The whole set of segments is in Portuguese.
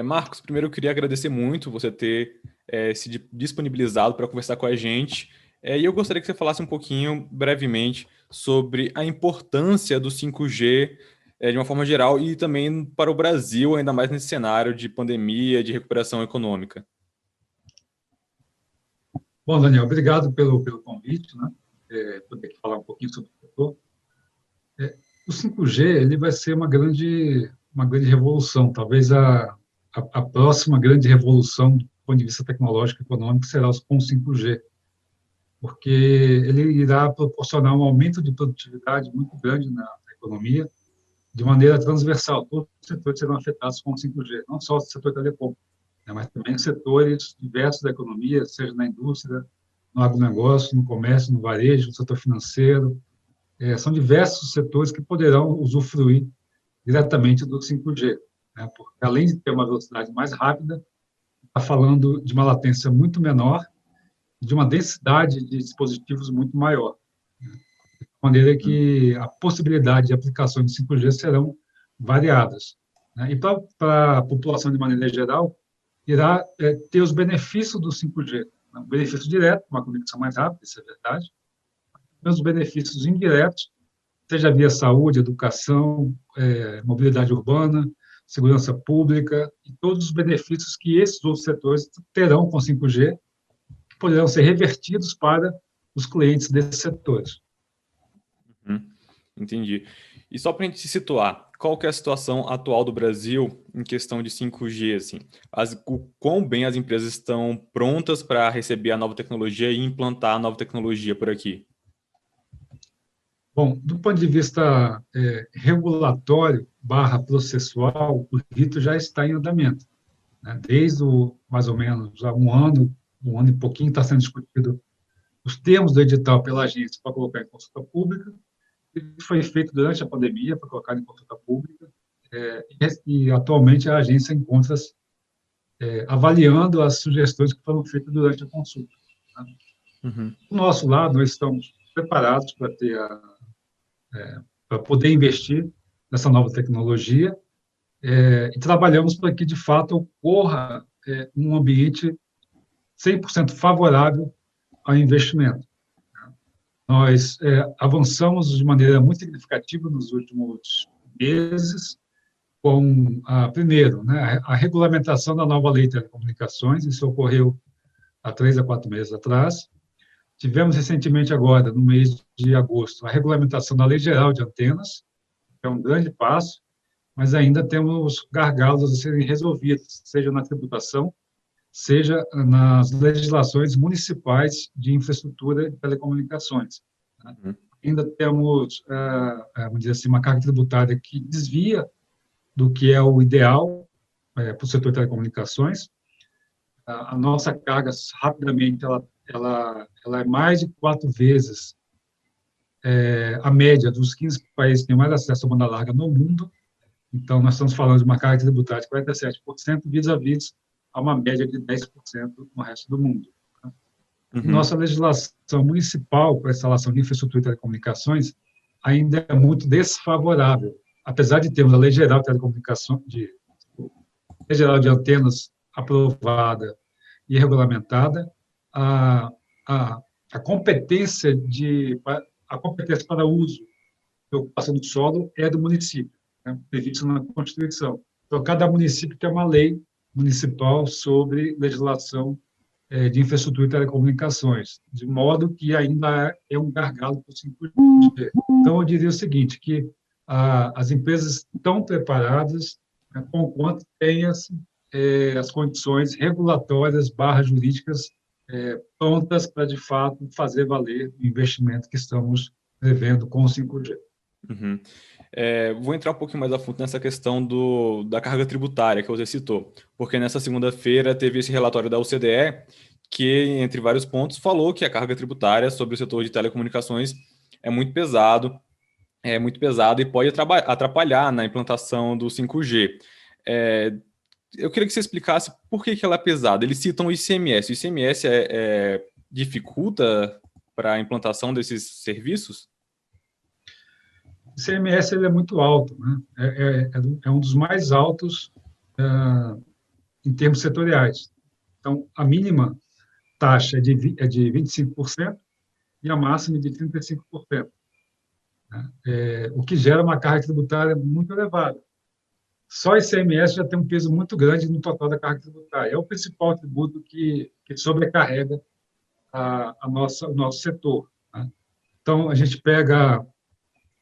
Marcos, primeiro eu queria agradecer muito você ter se disponibilizado para conversar com a gente. E eu gostaria que você falasse um pouquinho, brevemente, sobre a importância do 5G de uma forma geral e também para o Brasil, ainda mais nesse cenário de pandemia, de recuperação econômica. Bom, Daniel, obrigado pelo convite, né? Poder aqui falar um pouquinho sobre o setor. O 5G ele vai ser uma grande revolução, talvez a próxima grande revolução do ponto de vista tecnológico e econômico será com o 5G, porque ele irá proporcionar um aumento de produtividade muito grande na economia, de maneira transversal. Todos os setores serão afetados com o 5G, não só o setor telecom, né, mas também setores diversos da economia, seja na indústria, no agronegócio, no comércio, no varejo, no setor financeiro. São diversos setores que poderão usufruir diretamente do 5G, né, porque além de ter uma velocidade mais rápida, está falando de uma latência muito menor e de uma densidade de dispositivos muito maior, de maneira que a possibilidade de aplicação de 5G serão variadas, né. E para a população, de maneira geral, irá ter os benefícios do 5G, né, um benefício direto, uma conexão mais rápida, isso é verdade, mas os benefícios indiretos, seja via saúde, educação, mobilidade urbana, segurança pública, e todos os benefícios que esses outros setores terão com 5G, que poderão ser revertidos para os clientes desses setores. Entendi. E só para a gente se situar, qual que é a situação atual do Brasil em questão de 5G, assim? O quão bem as empresas estão prontas para receber a nova tecnologia e implantar a nova tecnologia por aqui? Bom, do ponto de vista regulatório barra processual, o rito já está em andamento, né? Desde mais ou menos há um ano e pouquinho, está sendo discutido os termos do edital pela agência para colocar em consulta pública. Isso foi feito durante a pandemia para colocar em consulta pública, e atualmente a agência encontra-se avaliando as sugestões que foram feitas durante a consulta, né? Uhum. Do nosso lado, nós estamos preparados para poder investir nessa nova tecnologia, e trabalhamos para que, de fato, ocorra um ambiente 100% favorável ao investimento. Nós avançamos de maneira muito significativa nos últimos meses com, primeiro, né, a regulamentação da nova lei de telecomunicações. Isso ocorreu há 3 a 4 meses atrás. Tivemos recentemente agora, no mês de agosto, a regulamentação da Lei Geral de Antenas, que é um grande passo, mas ainda temos gargalos a serem resolvidos, seja na tributação, seja nas legislações municipais de infraestrutura de telecomunicações, né? Uhum. Ainda temos, vamos dizer assim, uma carga tributária que desvia do que é o ideal para o setor de telecomunicações. A nossa carga, rapidamente, ela é mais de 4 vezes a média dos 15 países que têm mais acesso à banda larga no mundo. Então, nós estamos falando de uma carga tributária de 47%, vis-à-vis a uma média de 10% no resto do mundo. E Uhum. nossa legislação municipal para a instalação de infraestrutura de telecomunicações ainda é muito desfavorável. Apesar de termos a Lei Geral de Telecomunicações, Lei Geral de Antenas aprovada e regulamentada, a, a competência a competência para uso e ocupação do solo é do município, né, previsto na Constituição. Então, cada município tem uma lei municipal sobre legislação de infraestrutura e telecomunicações, de modo que ainda é um gargalo para o 5G. Então, eu diria o seguinte, que as empresas estão preparadas, né, com quanto tenha as condições regulatórias barra jurídicas prontas para, de fato, fazer valer o investimento que estamos prevendo com o 5G. Uhum. Vou entrar um pouquinho mais a fundo nessa questão da carga tributária que você citou, porque nessa segunda-feira teve esse relatório da OCDE que, entre vários pontos, falou que a carga tributária sobre o setor de telecomunicações é muito pesado e pode atrapalhar na implantação do 5G. Eu queria que você explicasse por que ela é pesada. Eles citam o ICMS. O ICMS dificulta para a implantação desses serviços? O ICMS ele é muito alto, né? É um dos mais altos em termos setoriais. Então, a mínima taxa é de 25% e a máxima é de 35%, né? O que gera uma carga tributária muito elevada. Só o ICMS já tem um peso muito grande no total da carga tributária. É o principal tributo que sobrecarrega o nosso setor, né? Então, a gente pega,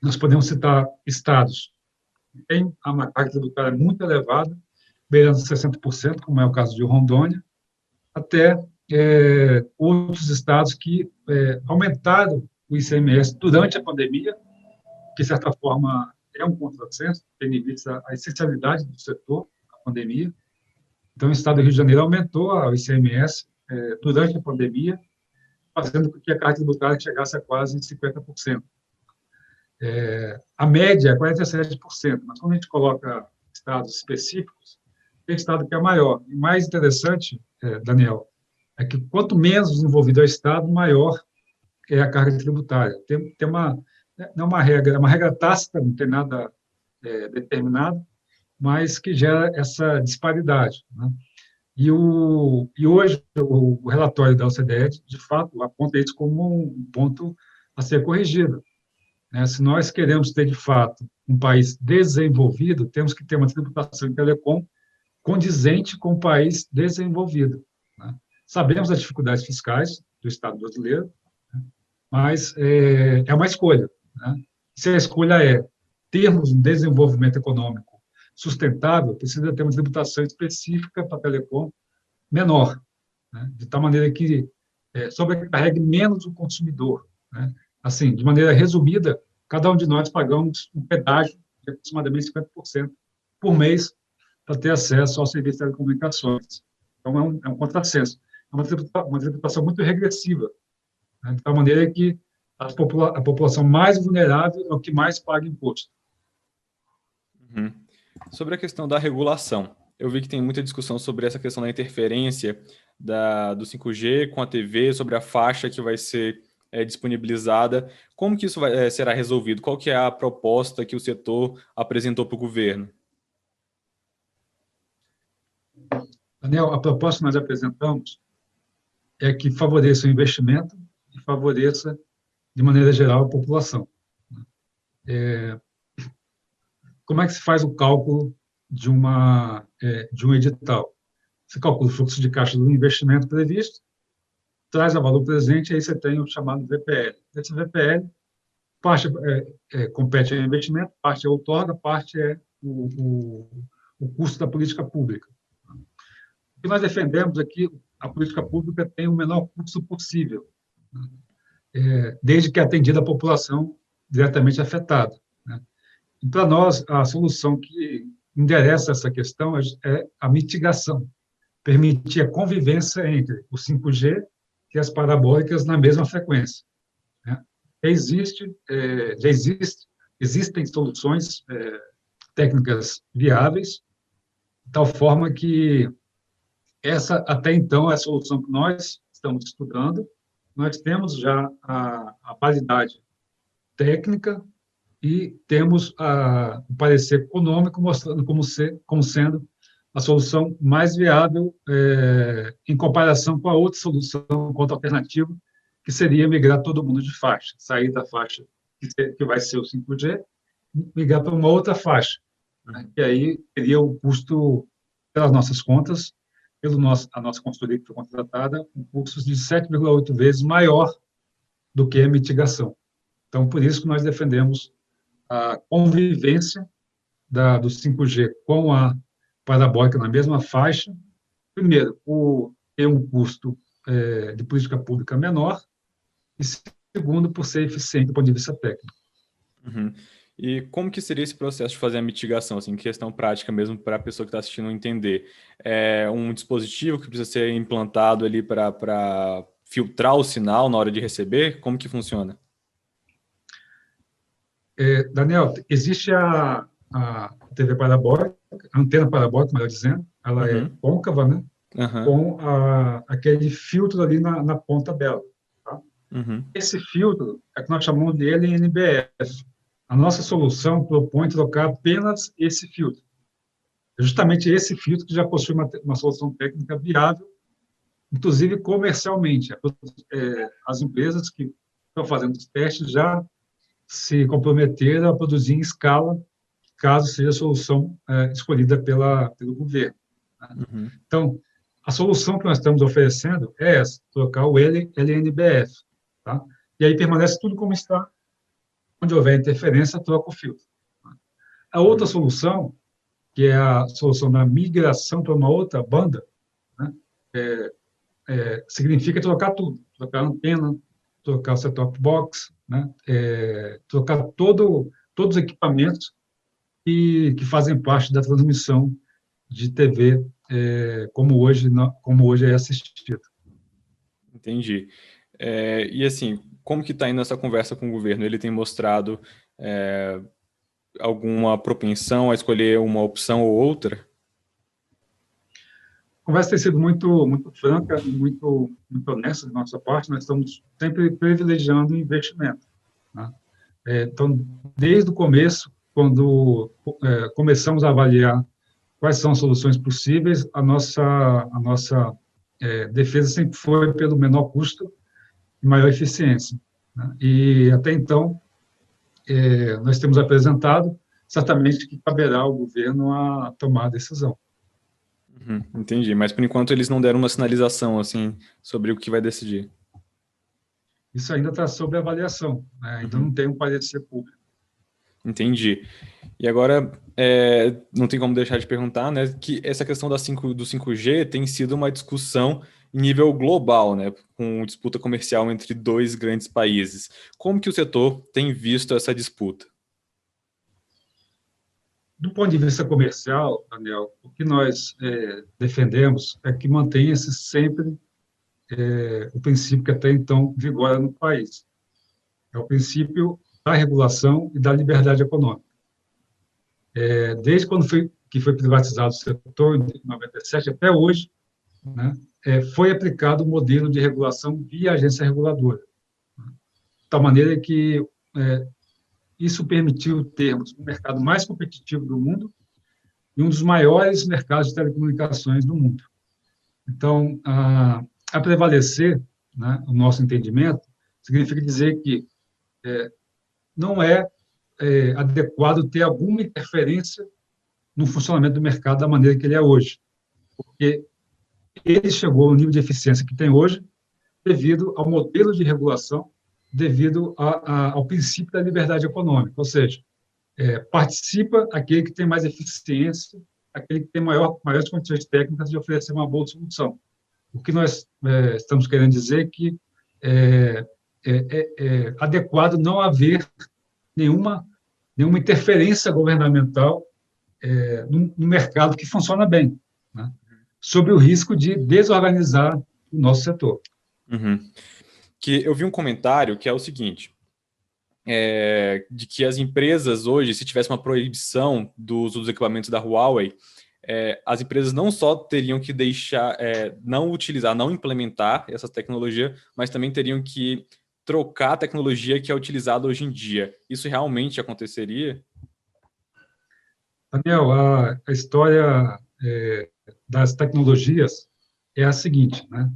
nós podemos citar estados que têm uma carga tributária muito elevada, beirando 60%, como é o caso de Rondônia, até outros estados que aumentaram o ICMS durante a pandemia, que, de certa forma, é um contrassenso, tendo em vista a essencialidade do setor, a pandemia. Então, o estado do Rio de Janeiro aumentou o ICMS durante a pandemia, fazendo com que a carga tributária chegasse a quase 50%. A média é 47%, mas quando a gente coloca estados específicos, tem estado que é maior. E mais interessante, Daniel, é que quanto menos desenvolvido é o estado, maior é a carga tributária. Tem não é uma regra, é uma regra tácita, não tem nada determinado, mas que gera essa disparidade, né? E hoje o relatório da OCDE, de fato, aponta isso como um ponto a ser corrigido, né? Se nós queremos ter, de fato, um país desenvolvido, temos que ter uma tributação em telecom condizente com o país desenvolvido, né? Sabemos das dificuldades fiscais do Estado brasileiro, mas é uma escolha, né? Se a escolha é termos um desenvolvimento econômico sustentável, precisa ter uma tributação específica para a telecom menor, né? De tal maneira que sobrecarregue menos o consumidor, né? Assim, de maneira resumida, cada um de nós pagamos um pedágio de aproximadamente 50% por mês para ter acesso ao serviço de telecomunicações. Então, é um contrassenso. É uma tributação muito regressiva, né? De tal maneira que a população mais vulnerável é o que mais paga imposto. Uhum. Sobre a questão da regulação, eu vi que tem muita discussão sobre essa questão da interferência do 5G com a TV, sobre a faixa que vai ser disponibilizada. Como que isso será resolvido? Qual que é a proposta que o setor apresentou para o governo? Daniel, a proposta que nós apresentamos é que favoreça o investimento e favoreça, de maneira geral, a população. Como é que se faz o cálculo de um edital? Você calcula o fluxo de caixa do investimento previsto, traz a valor presente, e aí você tem o chamado VPL. Esse VPL, parte compete ao investimento, parte é outorga, parte é o custo da política pública. O que nós defendemos aqui, a política pública tem o menor custo possível, desde que atendida a população diretamente afetada, né? E, para nós, a solução que endereça essa questão é a mitigação, permitir a convivência entre o 5G e as parabólicas na mesma frequência, né? Existem soluções técnicas viáveis, de tal forma que essa, até então, é a solução que nós estamos estudando. Nós temos já a validade técnica e temos o parecer econômico mostrando como sendo a solução mais viável em comparação com a outra solução, com outra alternativa, que seria migrar todo mundo de faixa, sair da faixa que vai ser o 5G, migrar para uma outra faixa, né? Que aí teria o custo, pelas nossas contas, a nossa consultoria que foi contratada, um custo de 7,8 vezes maior do que a mitigação. Então, por isso que nós defendemos a convivência do 5G com a parabólica na mesma faixa, primeiro, por ter um custo de política pública menor, e segundo, por ser eficiente do ponto de vista técnico. Uhum. E como que seria esse processo de fazer a mitigação, assim, questão prática mesmo para a pessoa que está assistindo entender? É um dispositivo que precisa ser implantado ali para filtrar o sinal na hora de receber? Como que funciona? Daniel, existe a TV parabólica, a antena parabólica, melhor dizendo, ela é côncava, né? Com aquele filtro ali na ponta dela. Tá? Esse filtro é que nós chamamos de LNBF. A nossa solução propõe trocar apenas esse filtro. É justamente esse filtro que já possui uma solução técnica viável, inclusive comercialmente. As empresas que estão fazendo os testes já se comprometeram a produzir em escala, caso seja a solução escolhida pelo governo. Uhum. Então, a solução que nós estamos oferecendo é essa, trocar o LNBF. Tá? E aí permanece tudo como está. Onde houver interferência, troca o filtro. A outra solução, que é a solução da migração para uma outra banda, né, significa trocar tudo. Trocar a antena, trocar o set-top box, né, trocar todos os equipamentos que fazem parte da transmissão de TV como hoje é assistido. Entendi. E assim, como que está indo essa conversa com o governo? Ele tem mostrado alguma propensão a escolher uma opção ou outra? A conversa tem sido muito franca e muito honesta da nossa parte. Nós estamos sempre privilegiando o investimento. Né? Então, desde o começo, quando começamos a avaliar quais são as soluções possíveis, a nossa defesa sempre foi pelo menor custo e maior eficiência. Né? E, até então, nós temos apresentado certamente que caberá ao governo a tomar a decisão. Entendi, mas por enquanto eles não deram uma sinalização assim sobre o que vai decidir. Isso ainda está sob avaliação, né? Ainda não tem um parecer público. Entendi. E agora, não tem como deixar de perguntar, né, que essa questão do 5G tem sido uma discussão em nível global, né, com disputa comercial entre dois grandes países. Como que o setor tem visto essa disputa? Do ponto de vista comercial, Daniel, o que nós defendemos é que mantenha-se sempre o princípio que até então vigora no país. É o princípio da regulação e da liberdade econômica. Desde quando foi privatizado o setor, em 97, até hoje, né, foi aplicado o modelo de regulação via agência reguladora, de tal maneira que isso permitiu termos um mercado mais competitivo do mundo e um dos maiores mercados de telecomunicações do mundo. Então, a prevalecer, né, o nosso entendimento, significa dizer que não é adequado ter alguma interferência no funcionamento do mercado da maneira que ele é hoje, porque ele chegou ao nível de eficiência que tem hoje devido ao modelo de regulação, devido ao princípio da liberdade econômica, ou seja, participa aquele que tem mais eficiência, aquele que tem maiores condições técnicas de oferecer uma boa solução. O que nós estamos querendo dizer é que é adequado não haver nenhuma interferência governamental no mercado que funciona bem, né? Sob o risco de desorganizar o nosso setor. Que eu vi um comentário que é o seguinte, de que as empresas hoje, se tivesse uma proibição do uso dos equipamentos da Huawei, as empresas não só teriam que deixar, não utilizar, não implementar essa tecnologia, mas também teriam que trocar a tecnologia que é utilizada hoje em dia. Isso realmente aconteceria? Daniel, a história das tecnologias é a seguinte, né?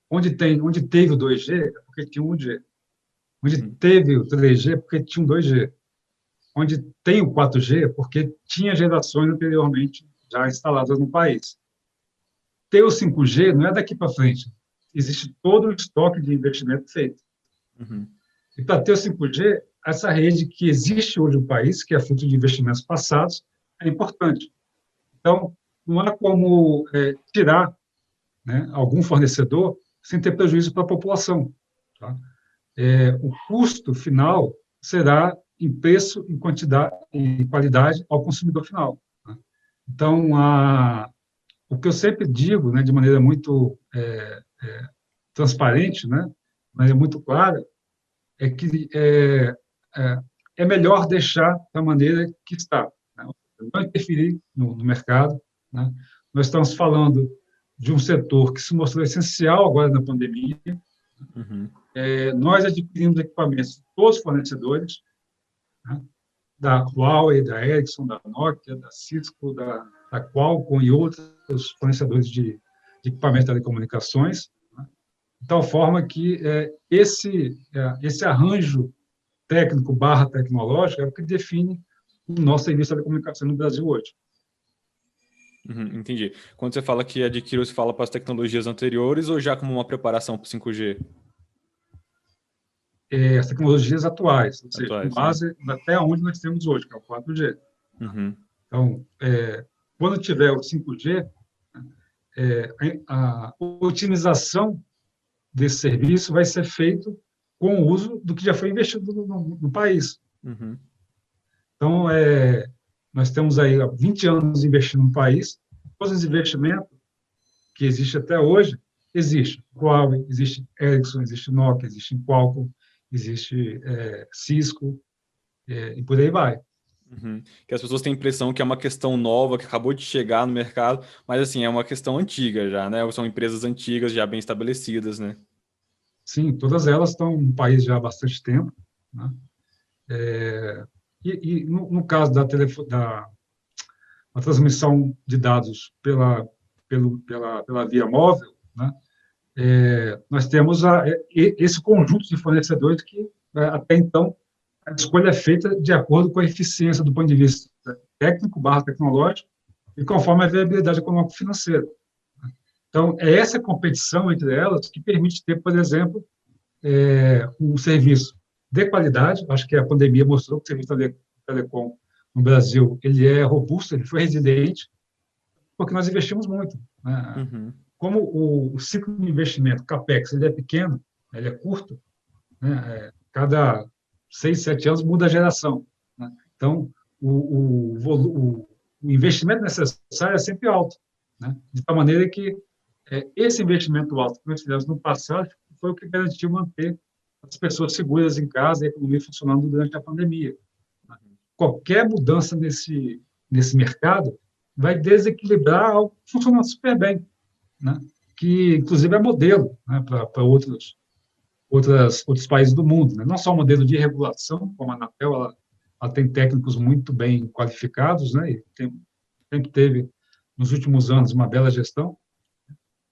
Onde teve o 2G, é porque tinha um 1G. Onde teve o 3G, é porque tinha um 2G. Onde tem o 4G, é porque tinha gerações anteriormente já instaladas no país. Ter o 5G não é daqui para frente. Existe todo o estoque de investimento feito. E para ter o 5G, essa rede que existe hoje no país, que é fruto de investimentos passados, é importante. Então, não há como tirar, né, algum fornecedor sem ter prejuízo para a população. Tá? O custo final será em preço, em quantidade e qualidade ao consumidor final. Tá? Então, o que eu sempre digo, né, de maneira muito transparente, né, de maneira muito clara, é que é melhor deixar da maneira que está, né? Não interferir no mercado. Né? Nós estamos falando de um setor que se mostrou essencial agora na pandemia. Nós adquirimos equipamentos de todos os fornecedores, né? da Huawei, da Ericsson, da Nokia, da Cisco, da Qualcomm e outros fornecedores de equipamentos de telecomunicações, né, de tal forma que esse arranjo técnico barra tecnológico é o que define o nosso serviço de telecomunicação no Brasil hoje. Entendi. Quando você fala que adquiriu, você fala para as tecnologias anteriores ou já como uma preparação para o 5G? As tecnologias atuais, ou seja, com Atuais, né? base até onde nós temos hoje, que é o 4G. Uhum. Então, quando tiver o 5G, a otimização desse serviço vai ser feito com o uso do que já foi investido no país. Uhum. Então, nós temos aí há 20 anos investindo no país, todos os investimentos que existem até hoje, existe Huawei, existe Ericsson, existe Nokia, existe Qualcomm, existe Cisco, e por aí vai. Uhum. Que as pessoas têm a impressão que é uma questão nova, que acabou de chegar no mercado, mas assim, é uma questão antiga já, né? São empresas antigas, já bem estabelecidas, né? Sim, todas elas estão no país já há bastante tempo, né? No caso da transmissão de dados pela via móvel, né? Nós temos esse conjunto de fornecedores que, até então, a escolha é feita de acordo com a eficiência do ponto de vista técnico barra tecnológico e conforme a viabilidade econômico-financeira. Então, é essa competição entre elas que permite ter, por exemplo, um serviço de qualidade. Acho que a pandemia mostrou que o serviço de telecom no Brasil ele é robusto, ele foi resiliente, porque nós investimos muito, né? Uhum. Como o ciclo de investimento, CAPEX, ele é pequeno, ele é curto, né? Cada 6, 7 anos muda a geração, né? Então, o investimento necessário é sempre alto, né? De tal maneira que esse investimento alto que nós fizemos no passado foi o que garantiu manter as pessoas seguras em casa e a economia funcionando durante a pandemia. Qualquer mudança nesse mercado vai desequilibrar algo que funciona super bem, né? Que, inclusive, é modelo, né, para outros países do mundo, né? Não só modelo de regulação, como a Anatel, ela tem técnicos muito bem qualificados, né? E sempre teve, nos últimos anos, uma bela gestão,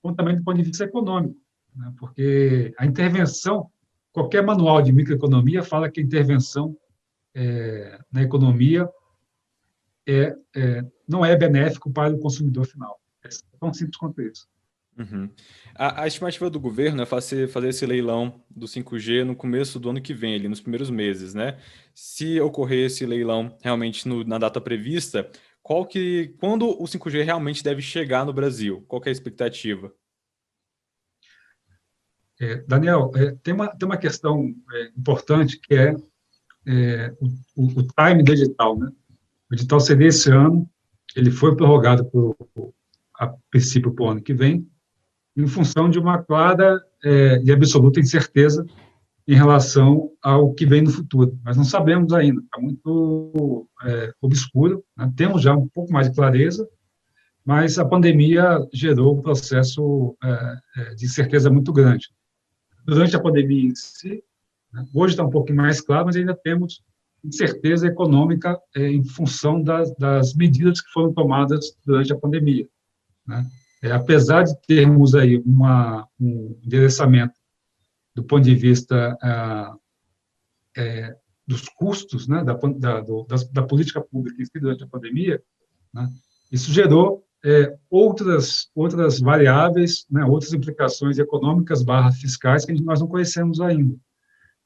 como também do ponto de vista econômico, né? Porque a intervenção, qualquer manual de microeconomia fala que a intervenção na economia não é benéfico para o consumidor final. É tão simples quanto isso. Uhum. A estimativa do governo é fazer esse leilão do 5G no começo do ano que vem, ali, nos primeiros meses, né? Se ocorrer esse leilão realmente na data prevista, quando o 5G realmente deve chegar no Brasil? Qual que é a expectativa? Daniel, tem uma questão importante que o time do edital, né? O edital seria esse ano, ele foi prorrogado a princípio para o ano que vem, em função de uma clara e absoluta incerteza em relação ao que vem no futuro. Nós não sabemos ainda, está muito obscuro, né? Temos já um pouco mais de clareza, mas a pandemia gerou um processo de incerteza muito grande. Durante a pandemia em si, né? Hoje está um pouco mais claro, mas ainda temos incerteza econômica em função das medidas que foram tomadas durante a pandemia, né? Apesar de termos aí um endereçamento do ponto de vista dos custos, né, da política pública em si durante a pandemia, né, isso gerou outras variáveis, né, outras implicações econômicas barra fiscais que nós não conhecemos ainda.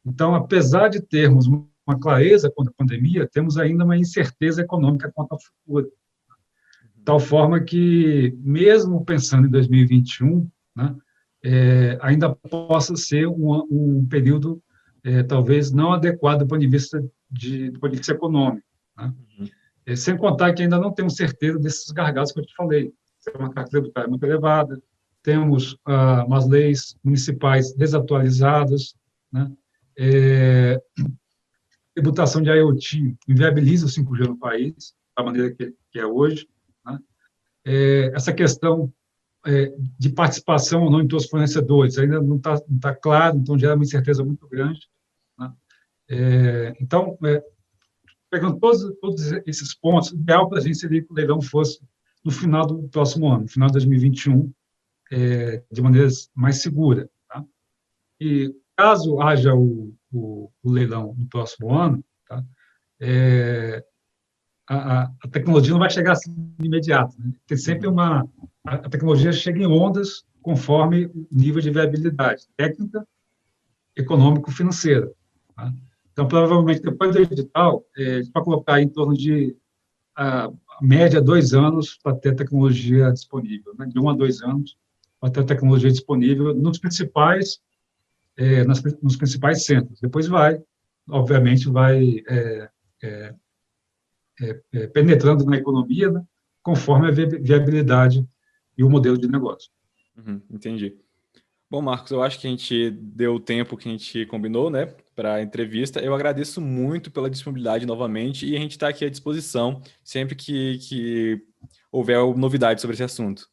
Então, apesar de termos uma clareza quanto à pandemia, temos ainda uma incerteza econômica quanto ao futuro. De tal forma que, mesmo pensando em 2021, né, ainda possa ser um período talvez não adequado do ponto de vista econômico, né? Sem contar que ainda não temos certeza desses gargalos que eu te falei. Tem uma carga tributária muito elevada, temos umas leis municipais desatualizadas, né? Tributação de IoT inviabiliza o 5G no país, da maneira que é hoje, né? Essa questão de participação ou não em todos os fornecedores ainda não tá claro, então gera uma incerteza muito grande, né? Então, pegando todos esses pontos, o ideal para a gente seria que o leilão fosse no final do próximo ano, no final de 2021, de maneira mais segura. Tá? E caso haja o leilão no próximo ano, tá? A tecnologia não vai chegar assim de imediato. Né? Tem sempre a tecnologia chega em ondas conforme o nível de viabilidade técnica, econômico-financeira. Tá? Então, provavelmente, depois do edital, a gente vai colocar em torno de a média 2 anos para ter tecnologia disponível, né? De 1 a 2 anos para ter tecnologia disponível nos principais nos principais centros. Depois obviamente, penetrando na economia, né? Conforme a viabilidade e o modelo de negócio. Entendi. Bom, Marcos, eu acho que a gente deu o tempo que a gente combinou, né, para a entrevista. Eu agradeço muito pela disponibilidade novamente e a gente está aqui à disposição sempre que houver novidades sobre esse assunto.